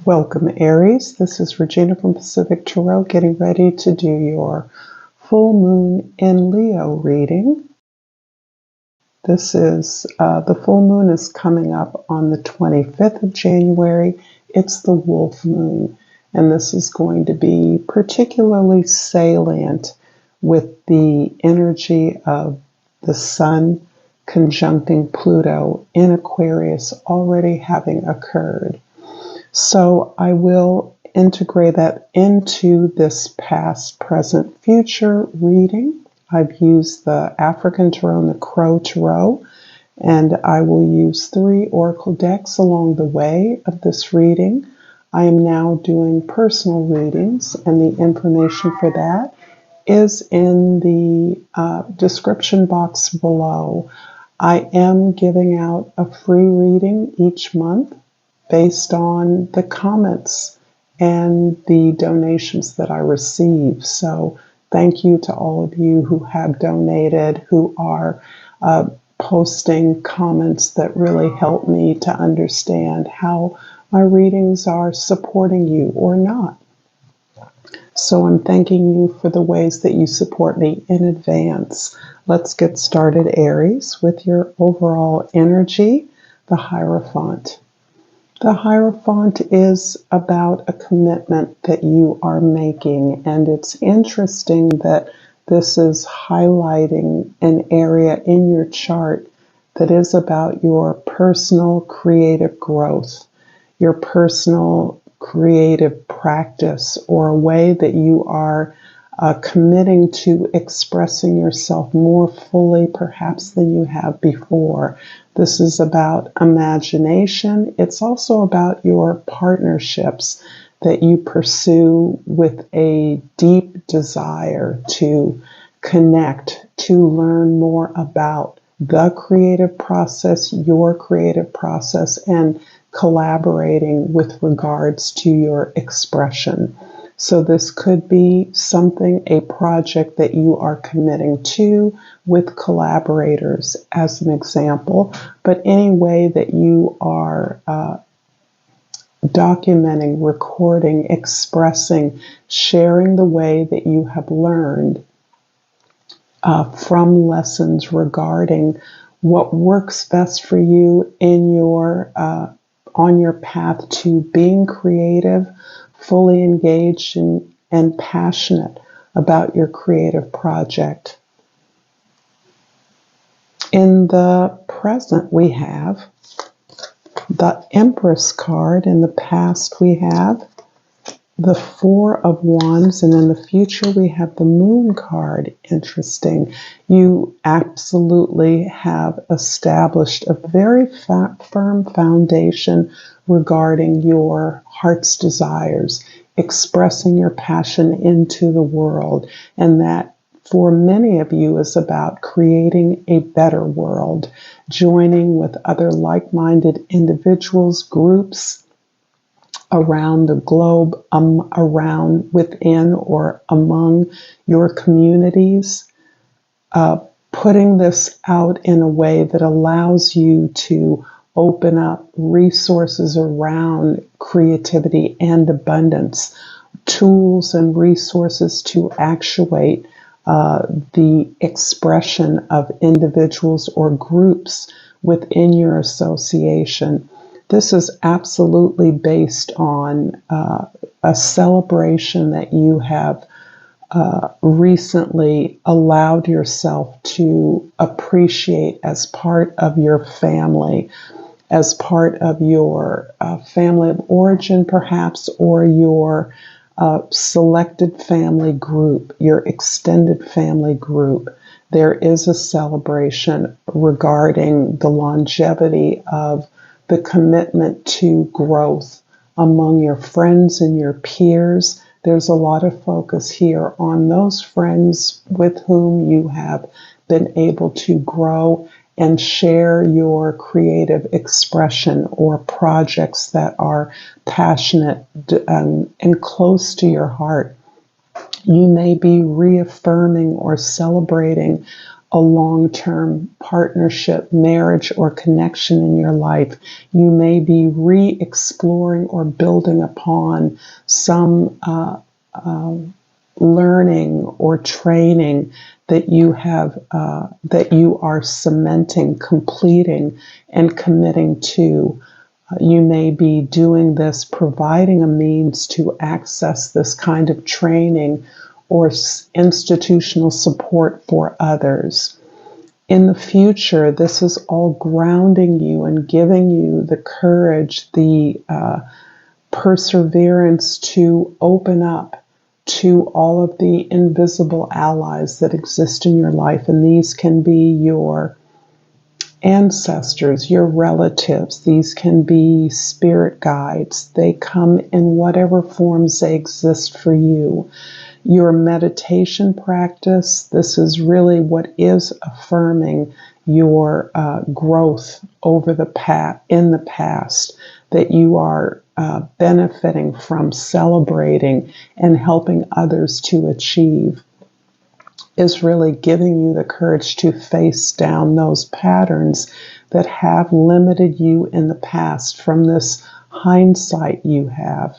Welcome, Aries. This is Regina from Pacific Tarot, getting ready to do your full moon in Leo reading. This is the full moon is coming up on the 25th of January. It's the wolf moon, and this is going to be particularly salient with the energy of the sun conjuncting Pluto in Aquarius already having occurred. So I will integrate that into this past, present, future reading. I've used the African Tarot and the Crow Tarot, and I will use 3 oracle decks along the way of this reading. I am now doing personal readings, and the information for that is in the description box below. I am giving out a free reading each month based on the comments and the donations that I receive. So thank you to all of you who have donated, who are posting comments that really help me to understand how my readings are supporting you or not. So I'm thanking you for the ways that you support me in advance. Let's get started, Aries, with your overall energy, the Hierophant. The Hierophant is about a commitment that you are making, and it's interesting that this is highlighting an area in your chart that is about your personal creative growth, your personal creative practice, or a way that you are committing to expressing yourself more fully perhaps than you have before. This is about imagination. It's also about your partnerships that you pursue with a deep desire to connect, to learn more about the creative process, your creative process, and collaborating with regards to your expression. So this could be something, a project that you are committing to with collaborators, as an example, but any way that you are documenting, recording, expressing, sharing the way that you have learned from lessons regarding what works best for you in your on your path to being creative, fully engaged and passionate about your creative project. In the present, we have the Empress card. In the past, we have the 4 of Wands, and in the future, we have the Moon card. Interesting. You absolutely have established a very firm foundation regarding your heart's desires, expressing your passion into the world, and that for many of you is about creating a better world, joining with other like-minded individuals, groups around the globe, around, within, or among your communities, putting this out in a way that allows you to open up resources around creativity and abundance, tools and resources to actuate the expression of individuals or groups within your association. This is absolutely based on a celebration that you have recently allowed yourself to appreciate as part of your family, as part of your family of origin, perhaps, or your selected family group, your extended family group. There is a celebration regarding the longevity of the commitment to growth among your friends and your peers. There's a lot of focus here on those friends with whom you have been able to grow and share your creative expression or projects that are passionate and close to your heart. You may be reaffirming or celebrating a long-term partnership, marriage, or connection in your life. You may be re-exploring or building upon some learning or training that you have, that you are cementing, completing, and committing to. You may be doing this, providing a means to access this kind of training or institutional support for others. In the future, this is all grounding you and giving you the courage, the perseverance to open up to all of the invisible allies that exist in your life. And these can be your ancestors, your relatives. These can be spirit guides. They come in whatever forms they exist for you. Your meditation practice, this is really what is affirming your growth over in the past, that you are benefiting from, celebrating, and helping others to achieve, is really giving you the courage to face down those patterns that have limited you in the past from this hindsight you have.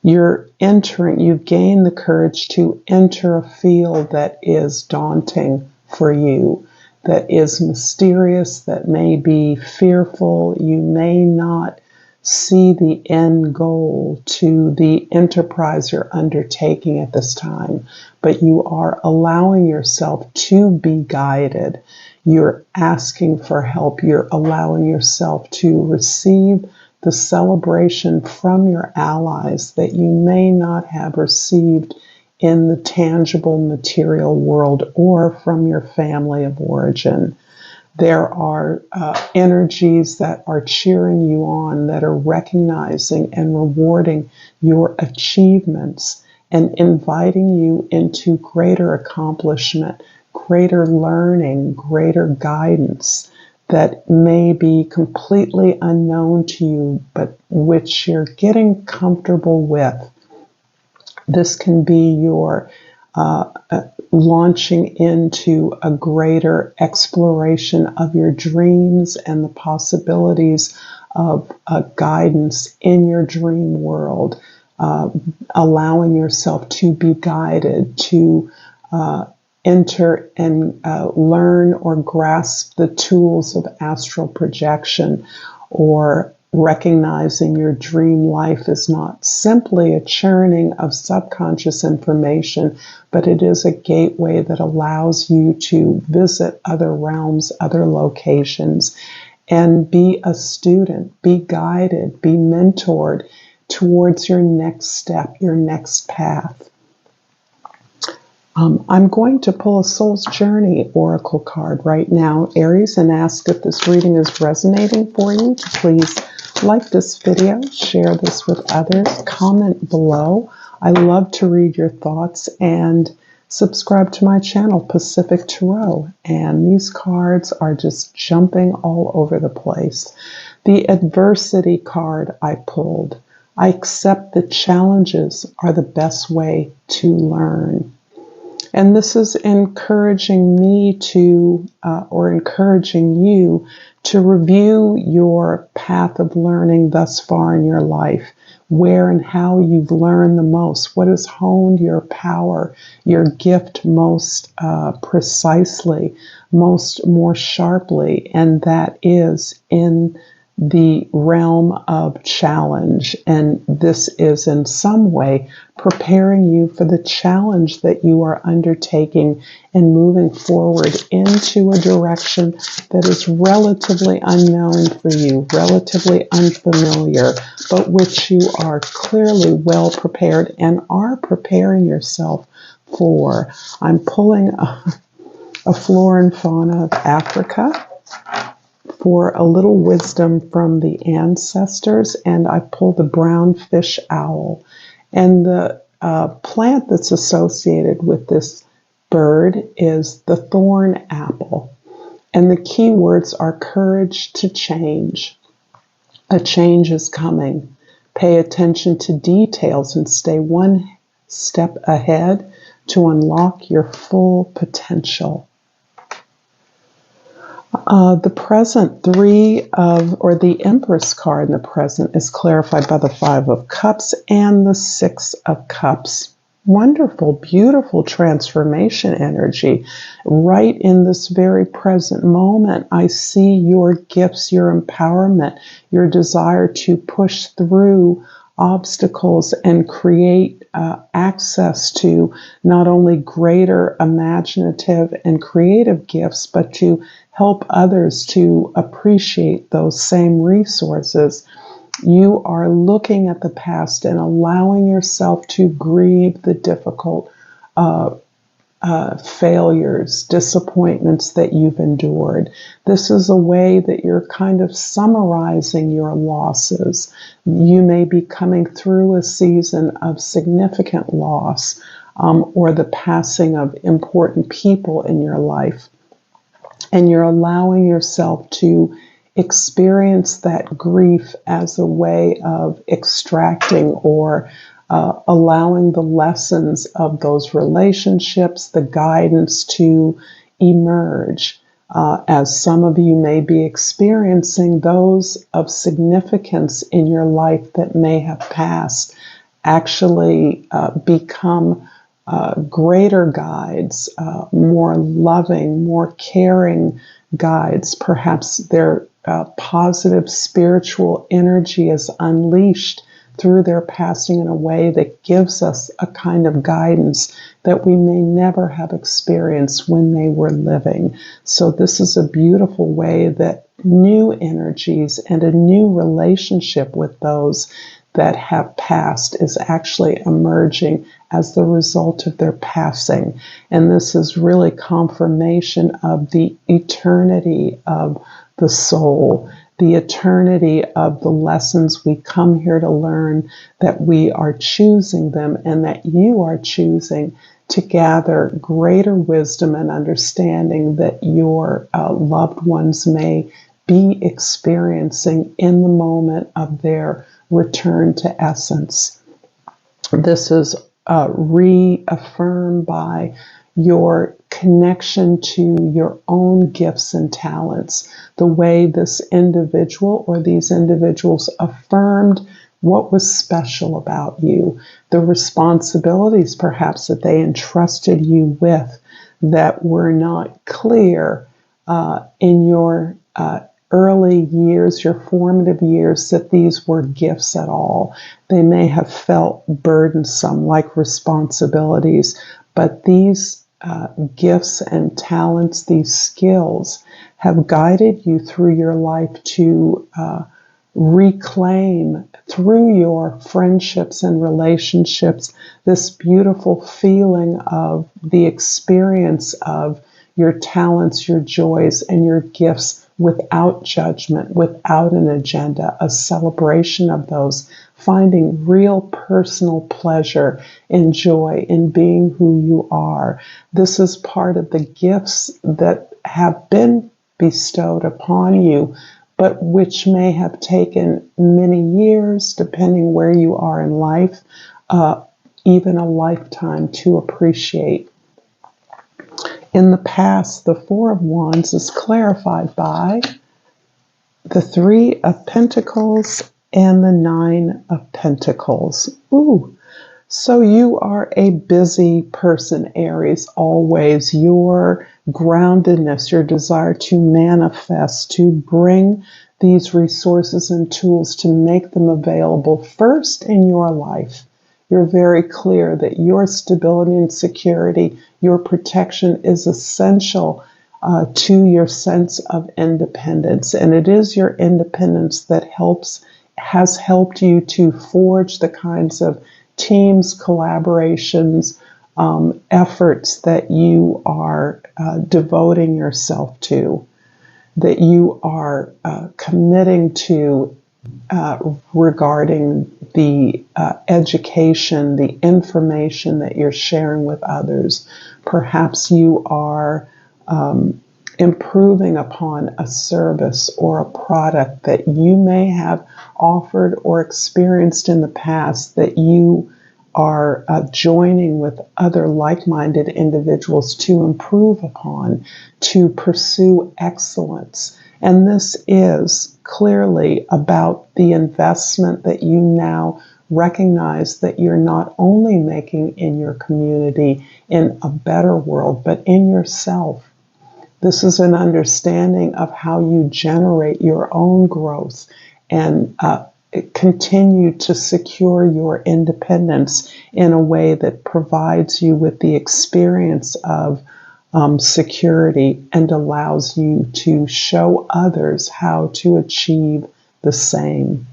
You've gained the courage to enter a field that is daunting for you, that is mysterious, that may be fearful. You may not see the end goal to the enterprise you're undertaking at this time, but you are allowing yourself to be guided. You're asking for help. You're allowing yourself to receive the celebration from your allies that you may not have received in the tangible material world or from your family of origin. There are energies that are cheering you on, that are recognizing and rewarding your achievements and inviting you into greater accomplishment, greater learning, greater guidance that may be completely unknown to you, but which you're getting comfortable with. This can be your launching into a greater exploration of your dreams and the possibilities of guidance in your dream world, allowing yourself to be guided, to enter and learn or grasp the tools of astral projection, or recognizing your dream life is not simply a churning of subconscious information, but it is a gateway that allows you to visit other realms, other locations, and be a student, be guided, be mentored towards your next step, your next path. I'm going to pull a Soul's Journey Oracle card right now, Aries, and ask if this reading is resonating for you. Please like this video, share this with others, comment below. I love to read your thoughts, and subscribe to my channel, Pacific Tarot. And these cards are just jumping all over the place. The Adversity card I pulled. I accept that challenges are the best way to learn. And this is encouraging me to, or encouraging you to review your path of learning thus far in your life, where and how you've learned the most, what has honed your power, your gift most precisely, more sharply, and that is in the realm of challenge. And this is in some way preparing you for the challenge that you are undertaking and moving forward into a direction that is relatively unknown for you, relatively unfamiliar, but which you are clearly well prepared and are preparing yourself for. I'm pulling a flora and fauna of Africa for a little wisdom from the ancestors, and I pull the brown fish owl. And the plant that's associated with this bird is the thorn apple. And the key words are courage to change. A change is coming. Pay attention to details and stay one step ahead to unlock your full potential. The present the Empress card in the present is clarified by the Five of Cups and the Six of Cups. Wonderful, beautiful transformation energy. Right in this very present moment, I see your gifts, your empowerment, your desire to push through obstacles and create access to not only greater imaginative and creative gifts, but to help others to appreciate those same resources. You are looking at the past and allowing yourself to grieve the difficult failures, disappointments that you've endured. This is a way that you're kind of summarizing your losses. You may be coming through a season of significant loss or the passing of important people in your life. And you're allowing yourself to experience that grief as a way of extracting or allowing the lessons of those relationships, the guidance to emerge. As some of you may be experiencing those of significance in your life that may have passed, actually become greater guides, more loving, more caring guides. Perhaps their positive spiritual energy is unleashed through their passing in a way that gives us a kind of guidance that we may never have experienced when they were living. So this is a beautiful way that new energies and a new relationship with those that have passed is actually emerging as the result of their passing. And this is really confirmation of the eternity of the soul, the eternity of the lessons we come here to learn, that we are choosing them and that you are choosing to gather greater wisdom and understanding that your loved ones may be experiencing in the moment of their return to essence. This is reaffirmed by your connection to your own gifts and talents, the way this individual or these individuals affirmed what was special about you, the responsibilities perhaps that they entrusted you with that were not clear in your early years, your formative years, that these were gifts at all. They may have felt burdensome, like responsibilities, but these gifts and talents, these skills, have guided you through your life to reclaim through your friendships and relationships this beautiful feeling of the experience of your talents, your joys, and your gifts without judgment, without an agenda, a celebration of those, finding real personal pleasure and joy in being who you are. This is part of the gifts that have been bestowed upon you, but which may have taken many years, depending where you are in life, even a lifetime to appreciate. In the past, the Four of Wands is clarified by the Three of Pentacles and the Nine of Pentacles. Ooh, so you are a busy person, Aries, always. Your groundedness, your desire to manifest, to bring these resources and tools, to make them available first in your life. You're very clear that your stability and security, your protection is essential to your sense of independence. And it is your independence that has helped you to forge the kinds of teams, collaborations, efforts that you are devoting yourself to, that you are committing to regarding the education, the information that you're sharing with others. Perhaps you are improving upon a service or a product that you may have offered or experienced in the past that you are joining with other like-minded individuals to improve upon, to pursue excellence. And this is clearly about the investment that you now recognize that you're not only making in your community in a better world, but in yourself. This is an understanding of how you generate your own growth and continue to secure your independence in a way that provides you with the experience of security and allows you to show others how to achieve the same.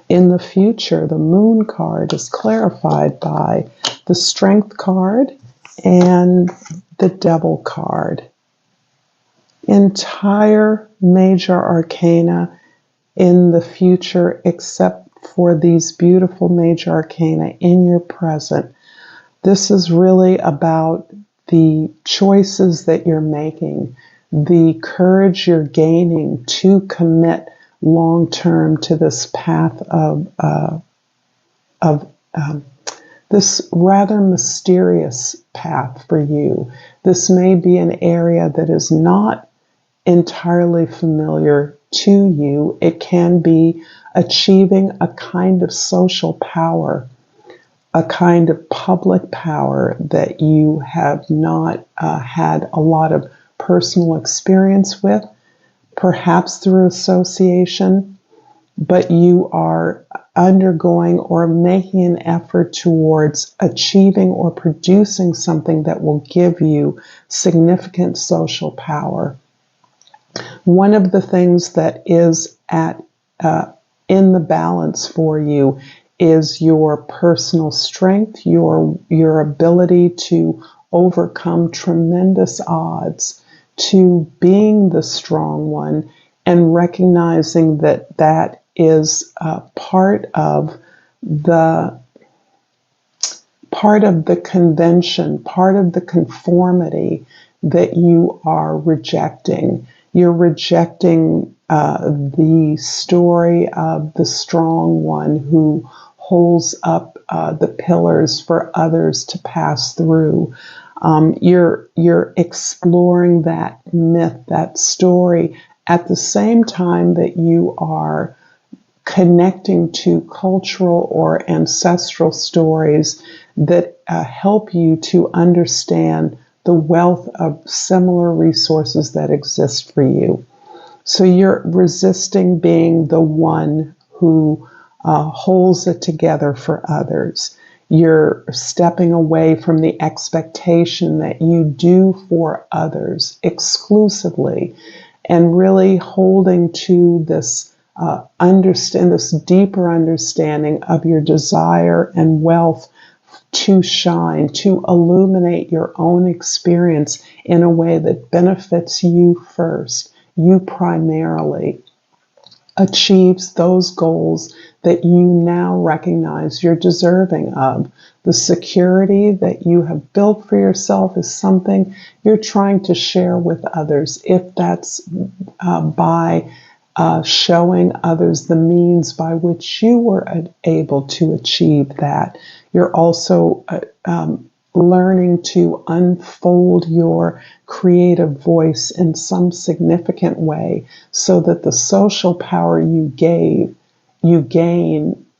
In the future, the Moon card is clarified by the Strength card and the Devil card. Entire major arcana in the future, except for these beautiful major arcana in your present. This is really about the choices that you're making, the courage you're gaining to commit long-term to this path of this rather mysterious path for you. This may be an area that is not entirely familiar to you. It can be achieving a kind of social power, a kind of public power that you have not had a lot of personal experience with, perhaps through association, but you are undergoing or making an effort towards achieving or producing something that will give you significant social power. One of the things that is in the balance for you is your personal strength, your ability to overcome tremendous odds, to being the strong one, and recognizing that that is part of the convention, part of the conformity that you are rejecting. You're rejecting the story of the strong one who holds up the pillars for others to pass through. You're exploring that myth, that story, at the same time that you are connecting to cultural or ancestral stories that help you to understand the wealth of similar resources that exist for you. So you're resisting being the one who holds it together for others. You're stepping away from the expectation that you do for others exclusively, and really holding to this this deeper understanding of your desire and wealth to shine, to illuminate your own experience in a way that benefits you first, you primarily, achieves those goals that you now recognize you're deserving of. The security that you have built for yourself is something you're trying to share with others, if that's by showing others the means by which you were able to achieve that. You're also learning to unfold your creative voice in some significant way so that the social power you gain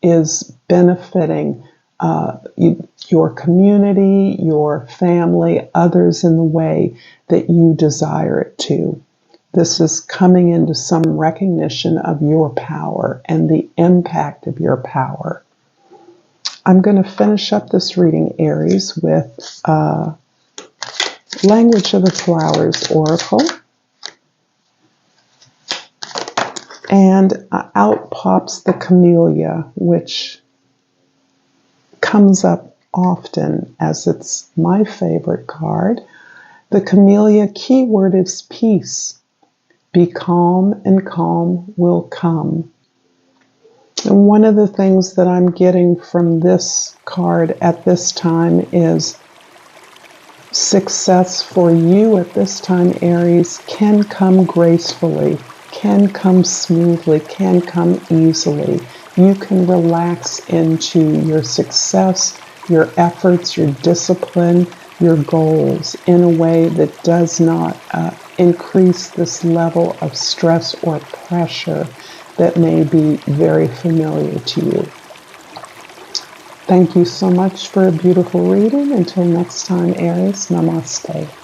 is benefiting your community, your family, others in the way that you desire it to. This is coming into some recognition of your power and the impact of your power. I'm going to finish up this reading, Aries, with Language of the Flowers Oracle. And out pops the camellia, which comes up often as it's my favorite card. The camellia keyword is peace. Be calm and calm will come. And one of the things that I'm getting from this card at this time is success for you at this time, Aries, can come gracefully, can come smoothly, can come easily. you can relax into your success, your efforts, your discipline, your goals in a way that does not increase this level of stress or pressure that may be very familiar to you. Thank you so much for a beautiful reading. Until next time, Aries, Namaste.